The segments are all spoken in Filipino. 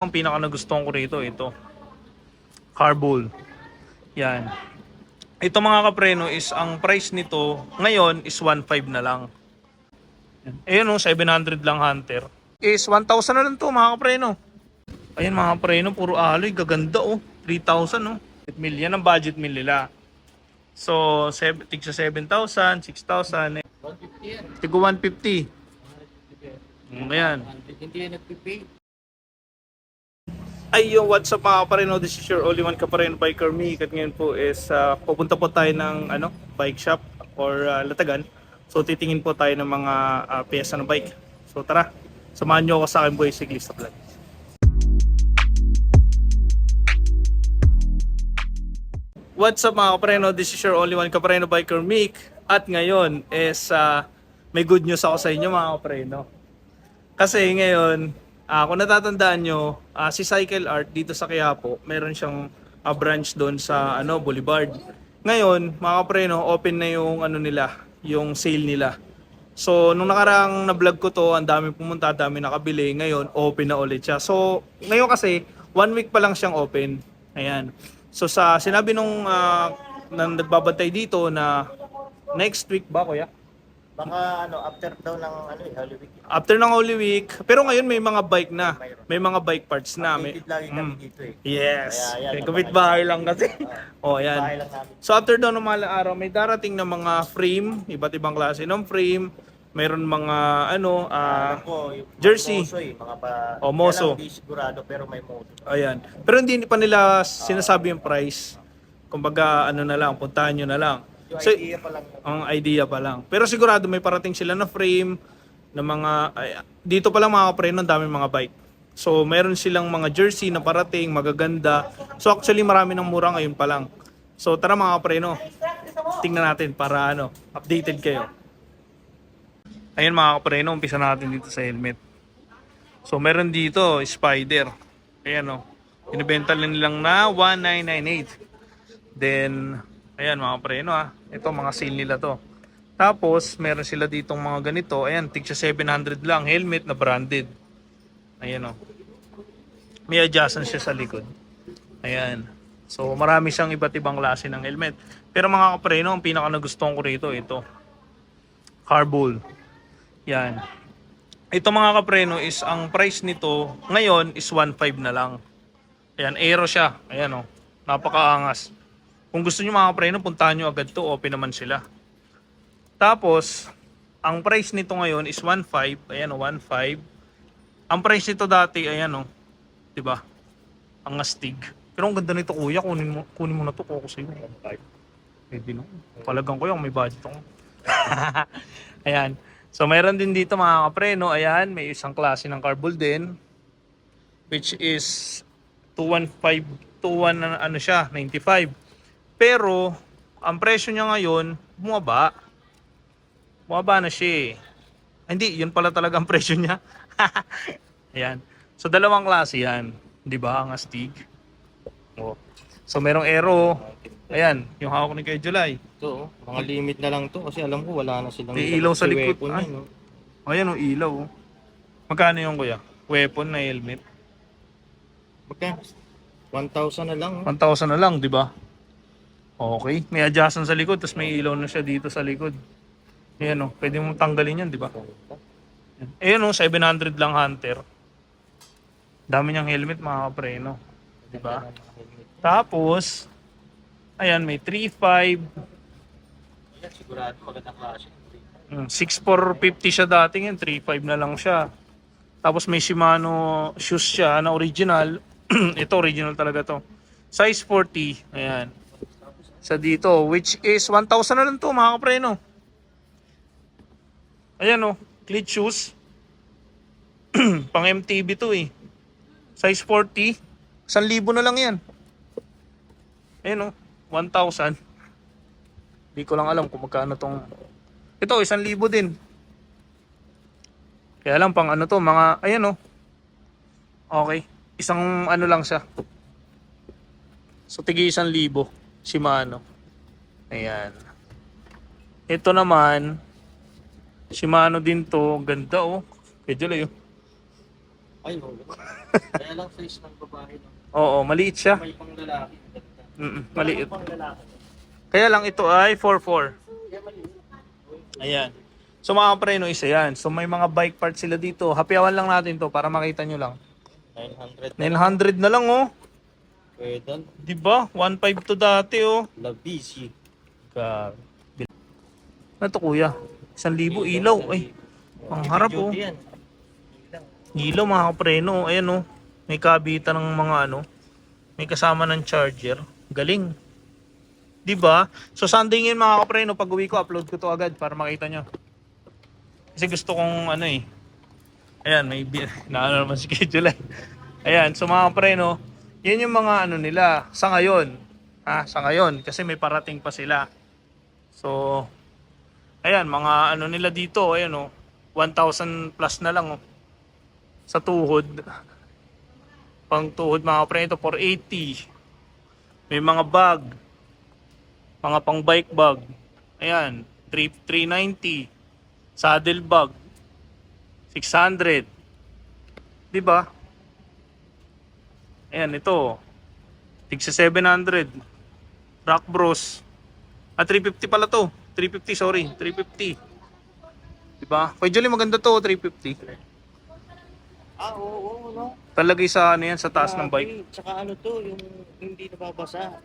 Ang pinaka nagustuhan ko rito, ito. Carbol. Yan. Ito mga kapreno is, ang price nito ngayon is 1.5 na lang. Ayun o, 700 lang hunter. Is 1,000 na lang to mga kapreno. Ayan mga kapreno, puro aloy. Gaganda oh. 3,000 oh. Million ang budget meal nila. So, tig sa 7,000, 6,000. Tigo 150. Ayan. Hindi yan nagpipay. Ay, yung what's up mga kapareno, this is your only one kapareno biker me. At ngayon po is pupunta po tayo ng bike shop or latagan. So titingin po tayo ng mga pyesa ng bike. So tara, samahan nyo ako sa akin boy Cyclista Vlog. What's up mga kapareno, this is your only one kapareno biker Mick. At ngayon is may good news ako sa inyo mga kapareno. Kasi ngayon, kung natatandaan nyo, si Cycle Art dito sa Quiapo, meron siyang branch doon sa Boulevard. Ngayon, mga kapreno, open na yung nila, yung sale nila. So, nung nakaraang na-vlog ko to, ang dami pumunta, dami nakabili. Ngayon, open na ulit siya. So, ngayon kasi, 1 week pa lang siyang open. Ayan. So, sinabi nung nagbabantay dito na next week ba, kuya? Baka after daw ng Holy Week. After ng Holy Week. Pero ngayon may mga bike na. May mga bike parts na. Updated lagi kami dito eh. Yes. Kaya yan, Kapit-bahay lang kasi. Oh, yan. Bahay lang namin. So after daw ng mga araw, may darating na mga frame, iba't ibang klase ng frame. Mayroon mga Alam ko, yung mga jersey. Moso eh. Mga pa, Moso. Hindi sigurado pero may moso. Ayan. Pero hindi pa nila sinasabi yung price. Kumbaga na lang, puntahan nyo na lang. Yung So, idea pa lang. ang idea pa lang. Pero sigurado may parating sila na frame na mga dito pa lang mga kapreno, ang daming mga bike. So meron silang mga jersey na parating, magaganda. So actually marami ng mura ngayon pa lang. So tara mga kapreno, tingnan natin para updated kayo. Ayun mga kapreno, umpisa natin dito sa helmet. So meron dito, Spider. Ayan binibenta nilang na 1998. Then ayan mga kapreno ito mga sale nila to. Tapos meron sila ditong mga ganito. Ayan, tig sa 700 lang, helmet na branded. Ayan may adjustment siya sa likod. Ayan. So marami siyang iba't ibang klase ng helmet. Pero mga kapreno, ang pinaka nagustuhan ko rito, ito. Carbol. Yan. Ito mga kapreno is, ang price nito ngayon is 1.5 na lang. Ayan, aero siya. Ayan napakaangas. Kung gusto niyo mga kapreno, puntahan niyo agad to, open naman sila. Tapos, ang price nito ngayon is 1.5. Ayan 1.5. Ang price nito dati, ayan 'di ba? Ang astig. Pero ang ganda nito kuya, kunin mo na to ko sa iyo. 1.5. Pwede no. Palagang ko yung may budget ako. Ayan. So mayroon din dito mga kapreno, ayan, may isang klase ng carbol din which is 215 siya, 95. Pero ang presyo niya ngayon, bumaba na siya Hindi, yun pala talaga ang presyo niya. Ayan. So dalawang klase yan. 'Di ba? Ang astig. So merong aero. Ayan, yung hawak ni kay July. Ito, mga limit na lang to kasi alam ko wala na silang May ilaw sa likod. weapon Ay. yan, Ayan ilaw. Magkano yung kuya? Weapon na helmet. Magkano? 1,000 na lang. 1,000 na lang, 'di ba? Okay, may adjustment sa likod, tapos may ilaw na siya dito sa likod. Ayan pwede mong tanggalin yan, di ba? Ayan 700 lang hunter. Dami niyang helmet mga kapreno, di ba? Tapos, ayan may 3.5. Yan, sigurado magandang klase. 6,450 siya dati ngayon, 3.5 na lang siya. Tapos may Shimano shoes siya na original. Ito original talaga to. Size 40, ayan. Sa dito, which is 1,000 na lang to mga kapreno. Ayan cleat shoes. Pang MTB to Size 40. 1,000 na lang yan. Ayan 1,000. Hindi ko lang alam kung magkano tong. Ito 1,000 din. Kaya lang pang to, mga, ayan Okay. Isang lang siya. So tigi 1,000. Shimano. Ayan. Ito naman, Shimano din to. Ganda Medyo layo. Ay, oo. Kaya lang size ng babae, no? Oo, maliit siya. May pang lalaki. Ganda. Maliit. Pang lalaki. Kaya lang ito ay 4.4. Kaya maliit. Ayan. So mga preno, isa yan. So may mga bike parts sila dito. Hapiawan lang natin to para makita nyo lang. 900. 900 na lang oh. Pedal. Di ba? 1.5 to dati oh. La BC. Ano to kuya? 1,000 ilaw. Ay, ang harap oh. Yan. Ilaw mga kapreno. Ayan oh. May kabitan ng mga ano. May kasama ng charger. Galing. Di ba? So Sunday ngayon mga kapreno, pag uwi ko, upload ko to agad para makita nyo. Kasi gusto kong ano eh. Ayan, may naano naman schedule eh. Ayan, so mga kapreno, yan yung mga ano nila sa ngayon. Ha, sa ngayon kasi may parating pa sila. So ayan, mga ano nila dito, ayan oh. 1,000 plus na lang oh. Sa tuhod. Pang tuhod mga kapreno, 480. May mga bag. Mga pang bike bag. Ayan, 390. Saddle bag. 600. 'Di ba? Ayan ito. Tigsa 700. Rock Bros. 350 pala to. 350 sorry, 350. 'Di ba? Kay Julie maganda to, 350. Ah, oo, no? Talagay sa ano yan sa taas ng bike. Tsaka ano to, yung hindi nababasa.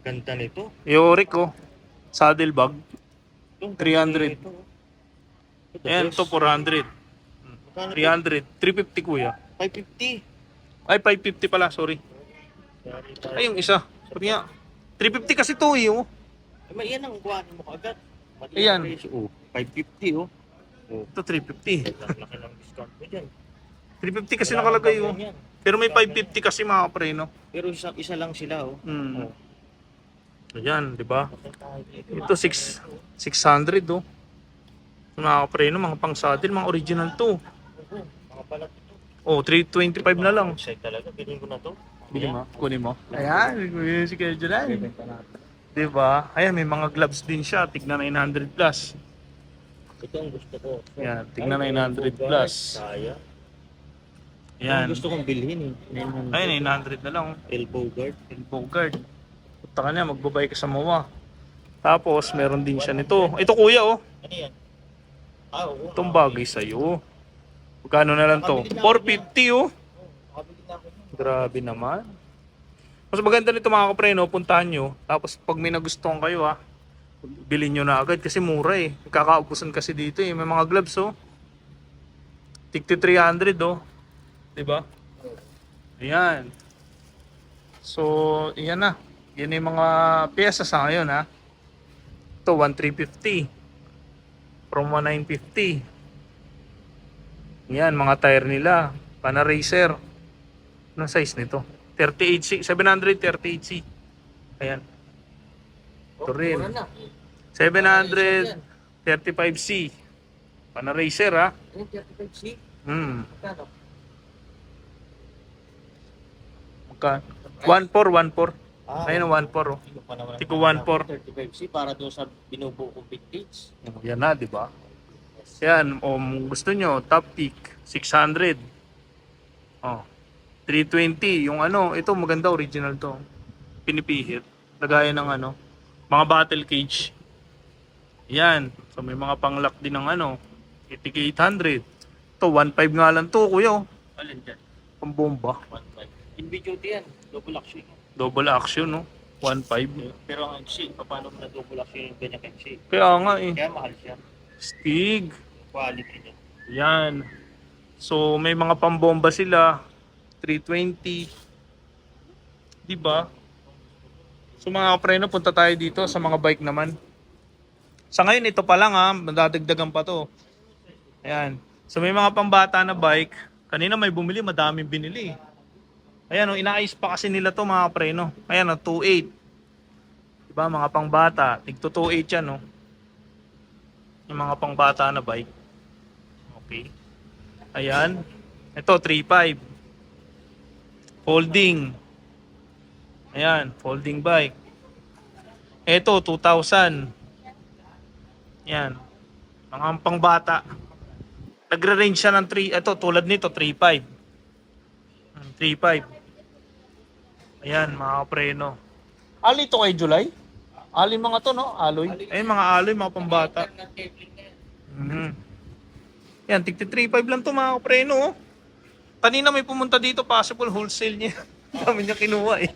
Ganda nito. Yorick oh. Saddle bag. Yung 300. ito. Ayan to 400. 300. 350 kuya. 550. Ay 550 pala, sorry. Ay yung isa. Sabi nga 350 kasi to eh oh. May yan ang kuhanin mo kaagad. Ayan. Oh, 550 oh. Ito 350. Laki ng discount mo dyan. 350 kasi nakalagay oh. Pero may 550 kasi mga preno. Pero isa lang sila oh. Mm. Ayan, di ba? Ito 600 oh. Mga preno, mga pang saddle, mga original to. Mga pala ito. Oh, 325 na lang. Excited talaga, bilhin ko na to. Bili mo, kunin mo. Ayan, bili si Kuya July. Di ba? Ayan, may mga gloves din siya. Tignan 900 plus. Ito ang gusto ko. Yan, tignan 900 plus. Saya. Yan. Ang gusto kong bilhin eh. 900. Ay, 900 na lang. Elbow guard. Elbow guard. Punta ka na, magbabay ka sa MOA. Tapos, meron din siya nito. Ito kuya oh. Ano yan? Ah, oo. Itong bagay sa'yo. Magkano na lang to? 450 oh. Makabili na ako nun. Grabe naman. Mas maganda nito mga kapreno, puntahan nyo. Tapos pag may nagustuhan kayo ha, bilhin nyo na agad kasi mura eh. Kakaubusan kasi dito eh. May mga gloves oh. Tigti 300 oh. Diba? Ayan. So, yan na. Yan yung mga pyesa sa ngayon ha. Ito, 1,350. From 1,950. Yan, mga tire nila. Pana Racer. Anong size nito? 38C. 738C. Ayan. Ito rin. Mura na. 735C. Pana Racer ha. Ano, 35C? Hmm. Magkano? Magka 1,414. Ah, Ayun, 1,4 oh. Hindi ko pa naman Tigo 1,4. 35C para doon sa binubuo kong vintage. Yan na, di ba? Yan, gusto nyo, top pick, 600. Oh, 320. Yung ano, ito maganda, original to. Pinipihit. Lagayan ng ano, mga battle cage. Yan. So may mga panglock din ng ano, 800. Ito, 1.5 nga lang to, kuya. Oh. Alin dyan? Pambomba. 1.5. In video yan. Double action. Double action, no? 1.5. Pero ang MC, paano mo na double action yung ganyan MC? Kaya nga eh. Kaya mahal siya. Stig. Quality niya. Yan. So may mga pambomba sila. 320. Diba? So mga kapreno, punta tayo dito sa mga bike naman. Sa ngayon, ito pa lang ha. Madadagdagan pa to. Ayan. So may mga pambata na bike. Kanina may bumili, madaming binili. Ayan, inaayos pa kasi nila to mga kapreno. Ayan, 2.8. Diba, mga pangbata. Tigto 2.8 yan, no? Yung mga pangbata na bike. Okay. Ayan. Ito, 3.5. Folding. Ayan, folding bike. Ito, 2,000. Yan. Mga pangbata. Nagre-range siya ng 3, ito tulad nito 3.5. 3.5. Ayan, mga kapreno. Ali to kay July? Ali mga to, no? Alloy. Ayun, mga alloy, mga pambata. Mhm. Yan, tigti 3.5 lang to mga kapreno. Oh. Kanina may pumunta dito, possible wholesale niya. Dami niya kinuha eh.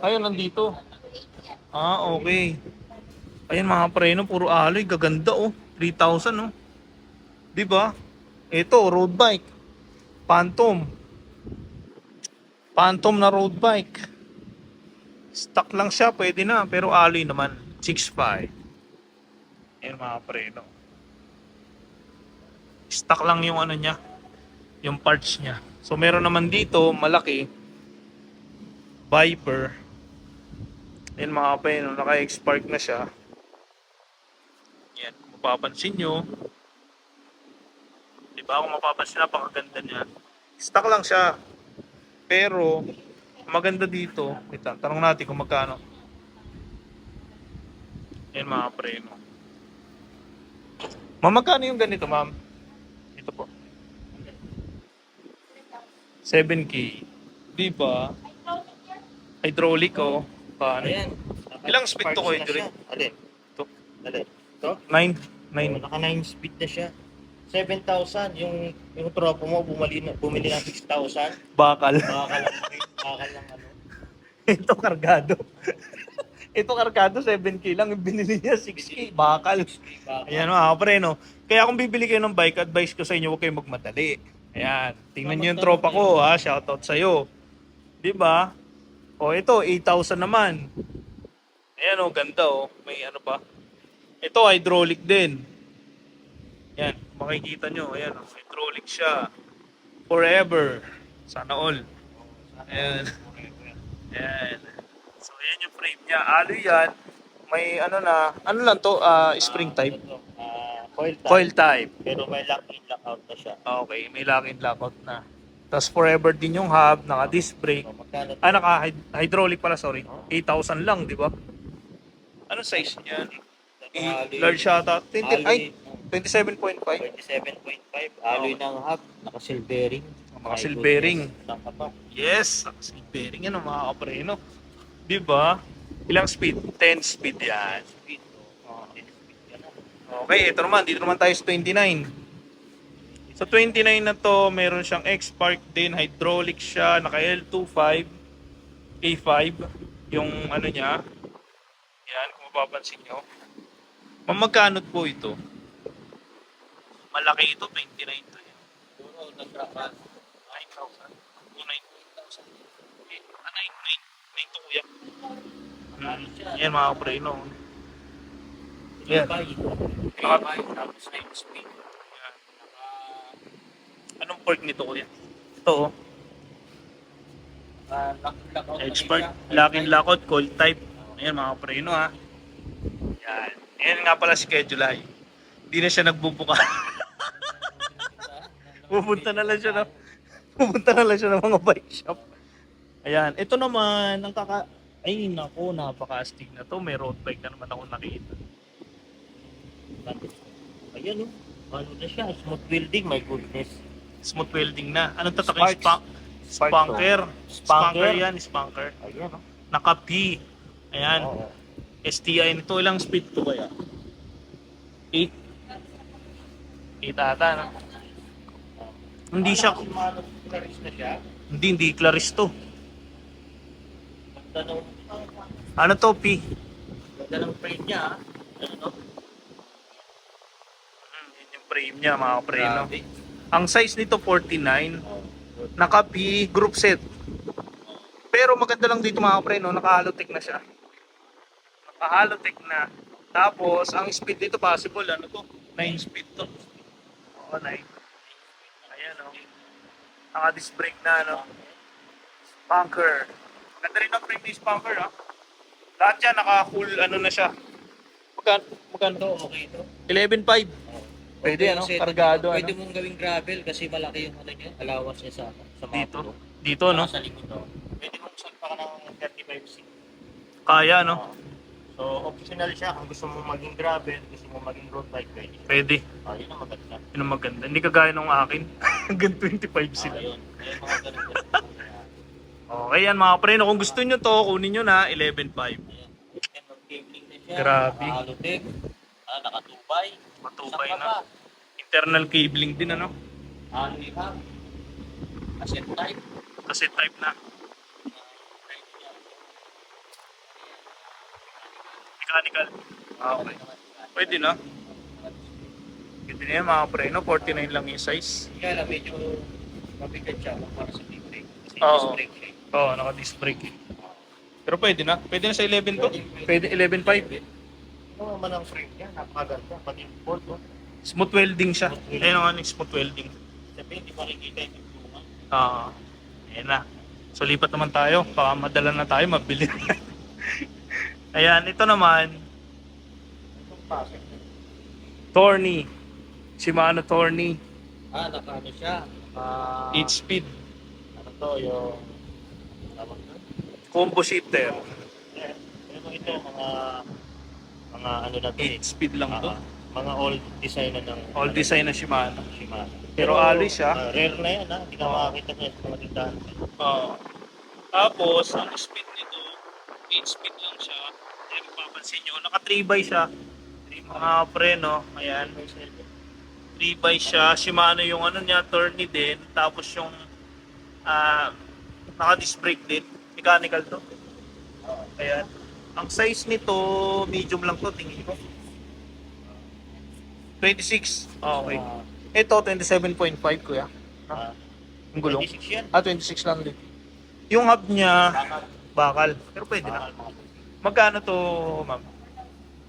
Ayun, nandito. Ah, okay. Ayun mga preno, puro alloy, gaganda oh. 3,000 oh. 'Di ba? Ito, road bike. Phantom. Phantom na road bike. Stock lang siya, pwede na, pero alloy naman. 6.5. Ayun mga preno. Stock lang yung ano niya, yung parts niya. So meron naman dito, malaki. Viper. Ayun mga preno, naka-X-Park na siya. Yan, kung mapapansin nyo, di ba? Kung mapapansin, napakaganda niya. Stock lang siya. Pero, maganda dito. Wait lang, tanong natin kung magkano. Yan mga preno. Ma'am, magkano yung ganito, ma'am? Ito po. 7K. Di ba? Hydraulic, oh. Paano? Ayan. Ilang speed to, Kuya Jury? Alin? Ito. Alin? Ito? 9. Oh, naka 9 speed na siya. 7,000. Yung tropa mo bumili ng 6,000. Bakal. Bakal lang ano. Ito kargado. Ito kargado 7K lang, yung binili niya 6K, bakal. Bakal. Ayan mga kapre, no? Kaya kung bibili kayo ng bike, advice ko sa inyo, huwag kayong magmadali. Ayan, tingnan niyo yung tropa ko, ha? Shoutout sa'yo. Di ba? O ito, 8,000 naman. Ayan o, ganda o. May ano pa. Ito, hydraulic din. Ayan, makikita nyo. Ayan, hydraulic siya. Forever. Sana all. Ayan. Ayan. So, ayan yung frame niya. Alloy yan. May ano na, ano lang to, spring type. Coil type. Coil type. Pero may lock-in, lock-out na siya. Okay, may lock-in lockout na. Tapos forever din yung hub, naka-disc brake. So, magkano? Naka-hydraulic pala, sorry. 8,000 lang, di ba? Ano size niyan? Large yata. 20, ay, 27.5. 27.5. Alloy ng hub. Naka-silvering. Naka-silvering. Naka pa. Yes, naka-silvering yan, mga kapreno. Di ba? Ilang speed? 10 speed yan. Speed. Oh, 10 speed ka na. Okay, ito naman. Dito naman tayo sa 29. Sa 29 na to, meron siyang X-Park din, hydraulic siya, naka L25, A5, yung ano niya. Yan, kung mapapansin nyo. Magkano po ito? Malaki ito, 29 to yan. Puro nag-rapat. 9,000. 9,000. Okay, 9 to kuya. Yan mga kapreno. Yan. Kapay. Tapos 9 speed. Anong fork nito kuya? Ito oh. Lock-out. Expert, lock-in lockout, coil type. Ayan mga preno ha. Yan. Ayan nga pala si July. Hindi na siya nagbubuka. Pupunta na lang siya ng mga bike shop. Ayan. Ito naman, ang ay nako, napaka-astig na to. May road bike na naman ako nakita. Ayan o. Ano na siya? Smooth building, my goodness. Smooth welding na. Anong tatak yung Sparks. Spunker. Spunker Spunker. yan, spunker. Ayan o. Naka-P. Ayan. Oo. STI nito, ilang speed to kaya? 8. 8 ata, no? Hindi siya, Claris na siya. hindi Claris to. Ganda ng, Ano to, P? ganda ng frame niya ha. Ano? Yun yung frame niya, mga preno. Grabe. Ang size nito, 49. Oh, good. Naka-P, group set. Pero maganda lang dito, mga preno, naka-halotech na siya. Naka-halotech na. Tapos, ang speed dito possible, ano to? 9 speed to. Oo, 9. Ayan, o. Naka-disc brake na, ano? Spunker. Ganda rin ang frame ni Spunker, ha? Lahat yan, naka-full, ano na siya. Magkano to? Okay ito. 11.5. Pwede, ano? Kasi Kargado, pwede ano? mong gawing gravel kasi malaki yung ano niya, allowance niya sa Dito. mapulo. Dito, no? Sa likod to. Pwede mong salpa ka ng 35C. Kaya, no? So, optional siya. Kung gusto mo maging gravel, gusto mo maging road bike, pwede. Pwede. Yun ang maganda. Yun ang maganda. Hindi kagaya nung akin. Hanggang 25 sila. Yun. Yung mga ganun. Okay yan mga preno. Kung gusto nyo to, kunin nyo na 11.5. Ayan. Cabling na siya. Grabe. Naka-alutec. Nakatubay. Matubay Saka na. pa. Internal cabling din ano. Alloy hub. Asset type. Kasi type na. Mechanical. Okay. Pwede na. Pwede na yan mga preno. 49 lang yung size. Kaya lang medyo mabigat siya para sa big brake. Kasi Oo. disc brake siya. Oo, naka-disc brake. Pero pwede na. Pwede na sa 11 to. Pwede 11.5. Ano naman ang frame niya? Napakaganda. Pati yung bolt. Smooth welding siya. Smooth welding. Ayun ang smooth welding. Sabi, hindi makikita yung tulungan. Ayan na. So lipat naman tayo. Baka madala na tayo, mabili. Ayan, ito naman. Itong pasok. Torney. Shimano Torney. Naka-ano siya? 8 speed. Ano to, yung... Tawag na? Combo shifter. Pero ito, mga ano na to 8 speed lang to. Mga old design na ng... All design na Shimano. Shimano. Pero alloy siya. Rare na yan, Hindi ka makakita niya sa mga tindahan. Tapos, ang speed nito, 8 speed lang siya. Ayan, mapapansin nyo. Naka 3x siya. Mga preno. Ayan. 3x siya. Shimano yung ano niya, Tourney din. Tapos yung naka-disc brake din. Mechanical to. Ayan. Ang size nito, medium lang to, tingin ko. 26. Okay. Ito, 27.5 kuya. Yung gulong. 26 yan. 26 lang din. Yung hub niya, bakal. Pero pwede na. Magkano to, ma'am?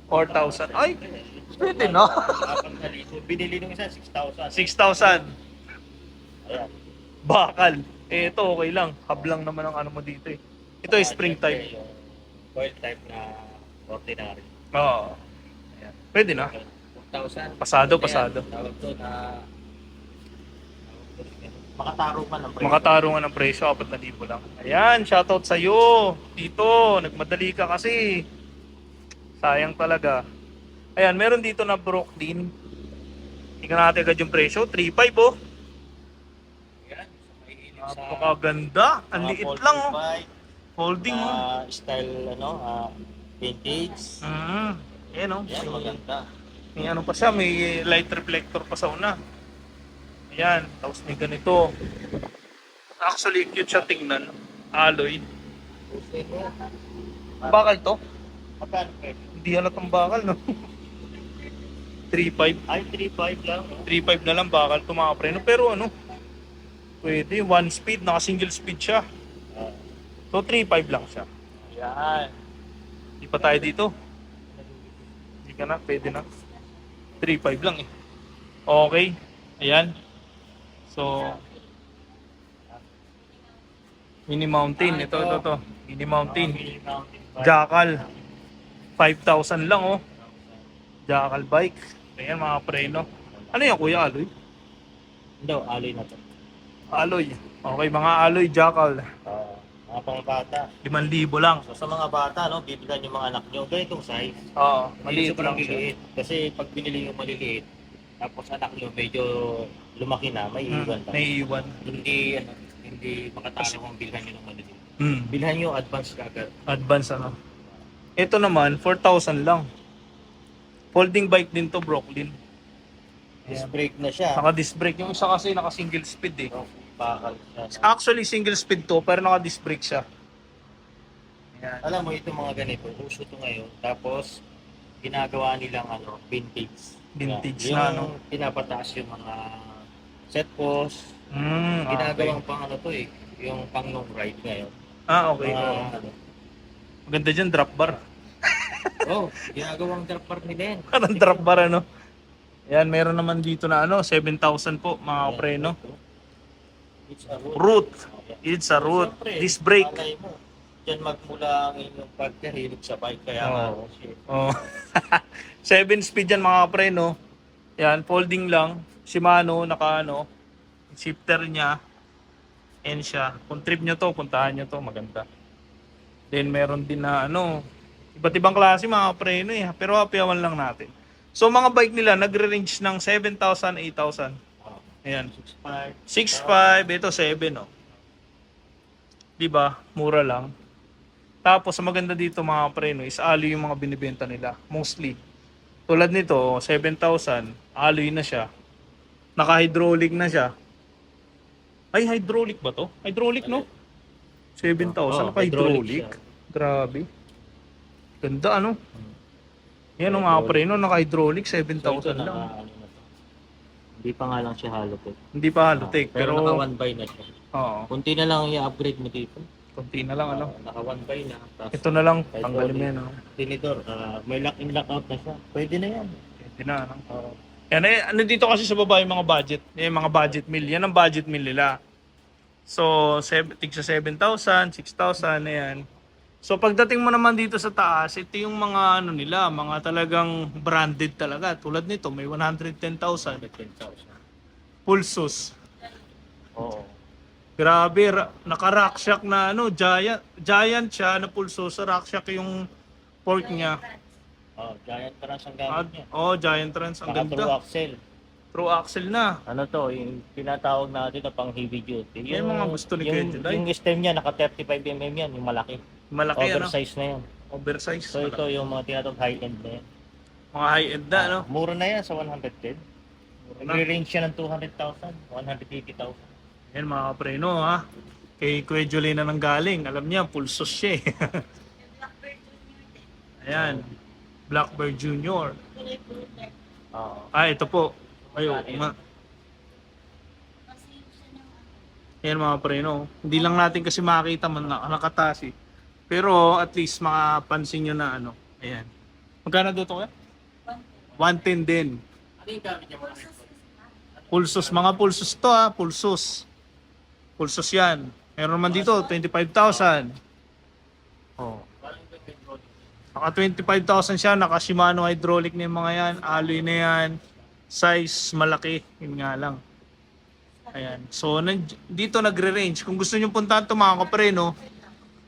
4,000. Ay, pwede na. So, binili nung isa, 6,000. 6,000. Ayan. Bakal. Eh, ito okay lang. Hub lang naman ang ano mo dito eh. Ito ay spring type. Yung coil type na ordinary. Oo. Ayan. Pwede na. 4,000. Pasado, pasado. Tawag to na... Makatarungan ng presyo. Makatarungan ng presyo, 4,000 lang. Ayan, shoutout sa'yo. Dito, nagmadali ka kasi. Sayang talaga. Ayan, meron dito na Brooklyn. Tingnan natin agad yung presyo. 3,500 oh. Yan. Mahihilig sa Napakaganda. Ang mga liit folding lang oh. bike, Holding oh. style, vintage. Ayan oh. Yan, maganda. May ano pa siya, may light reflector pa sa una. Ayan, tapos may ganito. Actually, cute siya tingnan. Alloy. Bakal to? Magkano kayo? Hindi halatang bakal, no? 3.5. Ay, 3,500 lang. 3.5 na lang bakal to mga preno. Pero ano, pwede. 1 speed, naka single speed siya. So 3.5 lang siya. Ayan. Hindi pa tayo dito. Hindi ka na, pwede na. 3.5 lang eh. Okay. Ayan. So, Mini Mountain. Ito. Mini Mountain. Jackal. 5,000 lang oh. Jackal bike. Ayan mga preno. Ano yan kuya, alloy? Hindi, alloy na to. Alloy. Okay, mga alloy Jackal. Mga pangbata. 5,000 lang. So sa mga bata, bibilhan yung mga anak nyo, ganitong size. Oo, Maliit maliit lang siya. liliit. Kasi pag binili yung maliliit, tapos anak nyo medyo lumaki na, may iwan pa. Naiiwan. Hindi makatalo kung bilhan nyo ng maliliit. Hmm. Bilhan nyo advance kagad. Advance ano. Ito naman, 4,000 lang. Folding bike din to, Brooklyn. Disc brake na siya. Naka-disc brake. Yung isa kasi naka-single speed eh. Bakal siya. Actually, single speed to, pero naka-disc brake siya. Ayan. Alam mo, ito mga ganito, uso to ngayon. Tapos, ginagawa nilang vintage. Vintage yung na, no? pinapataas yung mga set post. Ginagawang pang to eh. Yung pang long ride ngayon. Okay. Mga, Maganda dyan, drop bar. ginagawang drop bar nila yan. Parang drop bar ano. Ayan, meron naman dito na 7,000 po mga preno. It's a root. Root. It's a root. Siyempre, Disc brake. malay mo, Diyan magmula ang inyong pagkahilig sa bike. Kaya nga, shit. Oh. 7 speed yan mga preno. Yan, folding lang. Shimano, shifter niya. Ayan siya. Kung trip nyo to, puntahan nyo to. Maganda. Then meron din na Iba't ibang klase mga preno eh. Pero happy-awan lang natin. So mga bike nila nagre-range ng 7,000, 8,000. Oh, Ayan. 6.5. 6,500, ito 7 oh. 'Di ba? Mura lang. Tapos ang maganda dito mga preno is alloy yung mga binibenta nila. Mostly. Tulad nito, 7,000, alloy na siya. Naka-hydraulic na siya. Ay, hydraulic ba to? Hydraulic no? 7,000, Oh, naka-hydraulic. hydraulic siya. Grabe. Ganda ano? Yan ang mga preno, naka-hydraulic, So ito 7,000 naka, lang. ano na to. Hindi pa nga lang siya halotech. Hindi pa halotech, Pero pero naka 1 by na siya. oo, Kunti na lang i-upgrade mo dito. konti na lang ano. Naka 1 by na. Tapos Ito na lang, hydraulic. tanggalin mo yan. Ano. Tinidor, may lock-in lock-out na siya. Pwede na yan. Pwede na. Ano. Oo. Yan, eh, ano dito kasi sa baba yung mga budget. Mga budget meal. Yan ang budget meal nila. So, tig sa 7,000, 6,000, ayan. So, pagdating mo naman dito sa taas, ito yung mga ano nila, mga talagang branded talaga. Tulad nito, may 110,000. 10,000. Pulsos. Oo. Grabe, naka-rackshack na ano, giant siya na pulso sa rackshack yung fork niya. Oh, giant trans ang At, gamit niya. oh, giant trans, ang Naka true ganda. axle. True axle na. Ano to, yung tinatawag natin na pang heavy duty. Yan mga gusto ni Kuya July. Yung stem niya, naka 35mm yan, yung malaki. Malaki ano, Oversize na yan. oversize. So ito yung mga tinatawag high-end na yan. Mga high-end na, no? Mura na yan sa 110. na. Nagre-range siya ng 200,000, 180,000. Yan mga kapreno, ha? Kay Kuya Julie na nang galing. Alam niya, pulsos siya eh. Ayan. Blackbird Junior. Oo. Ito po. Ayo, nga. Ayan mga preno. Hindi lang natin kasi makita man nakatasi. Pero at least makapansin nyo na ano. Ayan. Magkano doon to kaya? 110 din. Ano yung gamit niya mga Pulsos. Mga pulsos to ha. Pulsos. Pulsos yan. Meron naman dito, 25,000. Oh. Naka 25,000 siya. Naka Shimano hydraulic na yung mga yan. Alloy na yan. Size malaki. Yun nga lang. Ayan. So, dito nagre-range. Kung gusto nyo puntahan ito mga kapreno,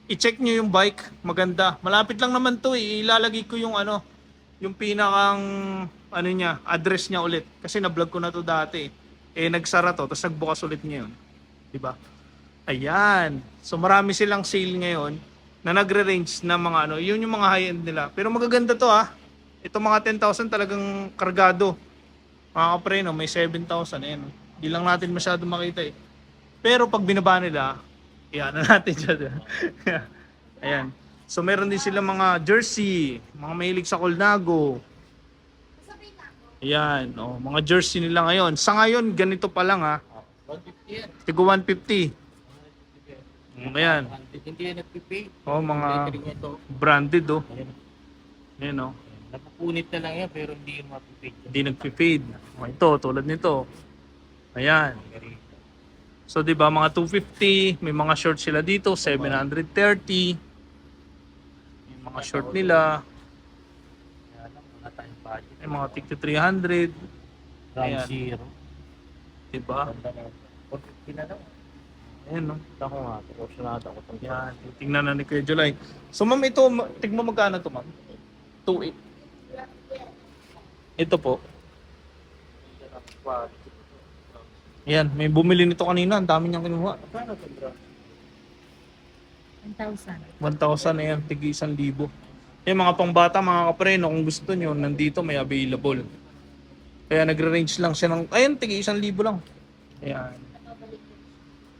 i-check nyo yung bike. Maganda. Malapit lang naman to eh. Ilalagay ko yung ano, yung pinakang ano niya, address niya ulit. Kasi na-vlog ko na to dati. Nagsara to, tapos nagbukas ulit ngayon. Diba? Ayan. So, marami silang sale ngayon na nagre-range na mga ano, yun yung mga high-end nila. Pero magaganda to ha. Ito mga 10,000 talagang kargado. Mga kapreno, may 7,000. Ayan. Di lang natin masyado makita eh. Pero pag binaba nila, iyan na natin siya. Ayan. So meron din sila mga jersey, mga mahilig sa Colnago. Ayan, oh, mga jersey nila ngayon. Sa ngayon, ganito pa lang ha. 150 yan. Tigo 150. Ayan. Hindi yan nagpipay. Oh, mga Lettering niya to. branded oh. Ayan. Ayan oh. Napupunit na lang yan pero hindi yun mapipay. Hindi nagpi-fade. Oh, ito, tulad nito. Ayan. So 'di ba mga 250, may mga short sila dito 730. Yung mga short nila, Kaya lang, wala tayong budget. may mga tig 300, Ground Ayan. zero. 'di ba? Ganda na. 450 na lang. Ayan no. Ako nga, optionado ako. Yan, tingnan na ni Kuya July. So ma'am, ito tigmo magkano to ma'am? 2.8. Ito po. Ayan, may bumili nito kanina, ang dami niyang kinuha. 1,000. 1,000 na yan, tig 1,000. Yung mga pangbata, mga kapreno, kung gusto nyo, nandito may available. Kaya nagre-range lang siya ng, ayun, tig 1,000 lang. Ayan.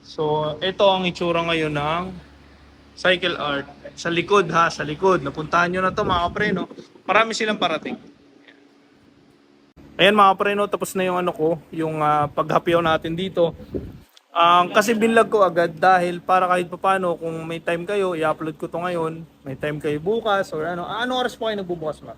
So, ito ang itsura ngayon ng Cycle Art. Sa likod ha, sa likod. Napuntahan nyo na to mga kapreno. Marami silang parating. Ayan mga kapreno, tapos na yung ano ko, yung paghapiyaw natin dito. Kasi binlog ko agad dahil para kahit paano kung may time kayo, i-upload ko to ngayon. May time kayo bukas or ano. Ano oras po kayo nagbubukas ma'am?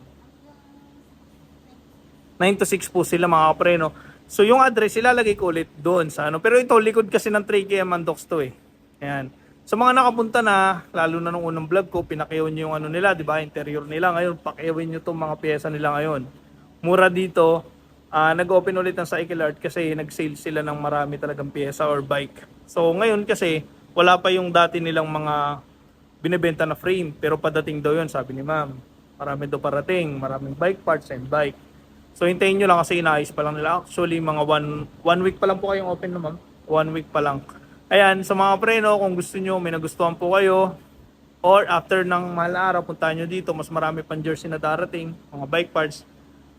9 to 6 po sila mga kapreno. So yung address ilalagay ko ulit doon sa ano. Pero ito likod kasi ng 3KM Mandox to eh. Ayan. Sa mga nakapunta na, lalo na nung unang vlog ko, pinakyawan nyo yung ano nila, di ba? Interior nila. Ngayon, pakyawin nyo itong mga pyesa nila ngayon. Mura dito. Nag-open ulit ng Cycle Art kasi nag-sale sila ng marami talagang pyesa or bike. So ngayon kasi, wala pa yung dati nilang mga binebenta na frame. Pero padating daw yun, sabi ni ma'am. Marami daw parating, maraming bike parts and bike. So hintayin nyo lang kasi inaayos pa lang nila. Actually, mga one week pa lang po kayong open na ma'am. 1 week pa lang. Ayan, sa mga preno, kung gusto nyo, may nagustuhan po kayo, or after ng mahal na araw, puntahan nyo dito. Mas marami pang jersey na darating, mga bike parts,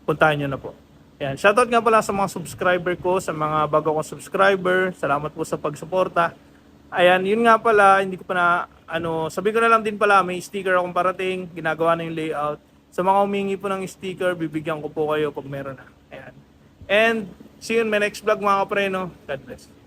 puntahan nyo na po. Ayan, shoutout nga pala sa mga subscriber ko, sa mga bago kong subscriber. Salamat po sa pagsuporta. Ayan, yun nga pala, hindi ko pa na, sabi ko na lang din pala, may sticker akong parating, ginagawa na yung layout. Sa mga humingi po ng sticker, bibigyan ko po kayo pag meron na. Ayan. And, see you in my next vlog mga kapreno. God bless.